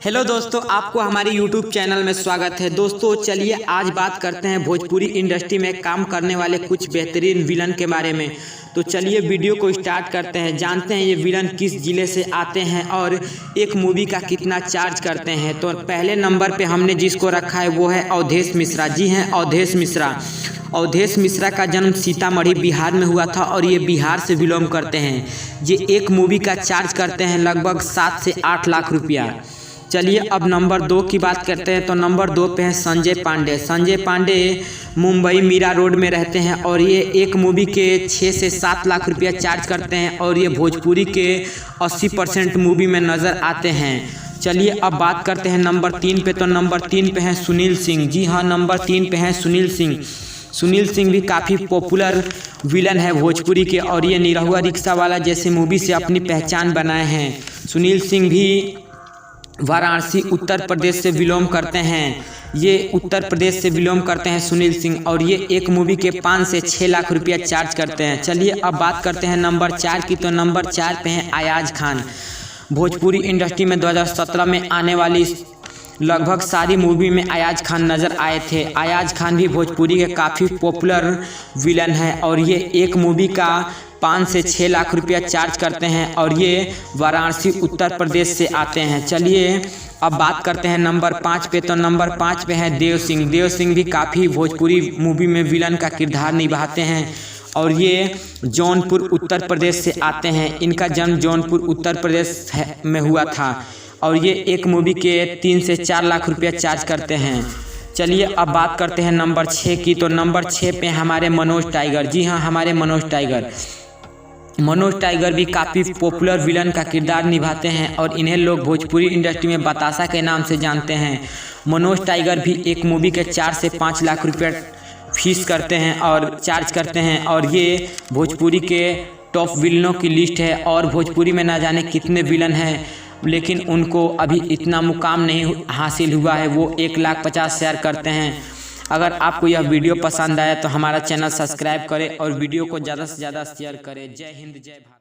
Hello दोस्तों, आपको हमारे YouTube चैनल में स्वागत है। दोस्तों चलिए आज बात करते हैं भोजपुरी इंडस्ट्री में काम करने वाले कुछ बेहतरीन विलन के बारे में। तो चलिए वीडियो को स्टार्ट करते हैं, जानते हैं ये विलन किस जिले से आते हैं और एक मूवी का कितना चार्ज करते हैं। तो पहले नंबर पे हमने जिसको रखा है वो है अवधेश मिश्रा। जी हैं, अवधेश मिश्रा। अवधेश मिश्रा का जन्म सीतामढ़ी बिहार में हुआ था और ये बिहार से बिलोंग करते हैं। ये एक मूवी का चार्ज करते हैं लगभग 7 से 8 लाख रुपया। चलिए अब नंबर 2 की बात करते हैं। तो नंबर 2 पे है संजय पांडे। संजय पांडे मुंबई मीरा रोड में रहते हैं और ये एक मूवी के 6 से 7 लाख रुपया चार्ज करते हैं और ये भोजपुरी के 80% मूवी में नज़र आते हैं। चलिए अब बात करते हैं नंबर 3 पे। तो नंबर 3 पे हैं सुनील सिंह। जी हाँ, नंबर 3 पे हैं सुनील सिंह। सुनील सिंह भी काफ़ी पॉपुलर विलन है भोजपुरी के और ये निरहुआ रिक्शा वाला जैसे मूवी से अपनी पहचान बनाए हैं। सुनील सिंह भी वाराणसी उत्तर प्रदेश से बिलोंग करते हैं। ये उत्तर प्रदेश से बिलोंग करते हैं सुनील सिंह और ये एक मूवी के 5 से 6 लाख रुपया चार्ज करते हैं। चलिए अब बात करते हैं नंबर 4 की। तो नंबर 4 पे हैं अयाज खान। भोजपुरी इंडस्ट्री में 2017 में आने वाली लगभग सारी मूवी में अयाज खान नज़र आए थे। अयाज खान भी भोजपुरी के काफ़ी पॉपुलर विलन है और ये एक मूवी का 5 से 6 लाख रुपया चार्ज करते हैं और ये वाराणसी उत्तर प्रदेश से आते हैं। चलिए अब बात करते हैं नंबर 5 पे। तो नंबर 5 पे है देव सिंह। देव सिंह भी काफ़ी भोजपुरी मूवी में विलन का किरदार निभाते हैं और ये जौनपुर उत्तर प्रदेश से आते हैं। इनका जन्म जौनपुर उत्तर प्रदेश में हुआ था और ये एक मूवी के 3 से 4 लाख रुपया चार्ज करते हैं। चलिए अब बात करते हैं नंबर 6 की। तो नंबर 6 पे हमारे मनोज टाइगर। जी हाँ, हमारे मनोज टाइगर। मनोज टाइगर भी काफ़ी पॉपुलर विलन का किरदार निभाते हैं और इन्हें लोग भोजपुरी इंडस्ट्री में बतासा के नाम से जानते हैं। मनोज टाइगर भी एक मूवी के 4 से 5 लाख रुपया फीस करते हैं और चार्ज करते हैं और ये भोजपुरी के टॉप विलनों की लिस्ट है और भोजपुरी में ना जाने कितने विलन हैं, लेकिन उनको अभी इतना मुकाम नहीं हासिल हुआ है। वो 1,50,000 करते हैं। अगर आपको यह वीडियो पसंद आया तो हमारा चैनल सब्सक्राइब करें और वीडियो को ज़्यादा से ज़्यादा शेयर करें। जय हिंद, जय भारत।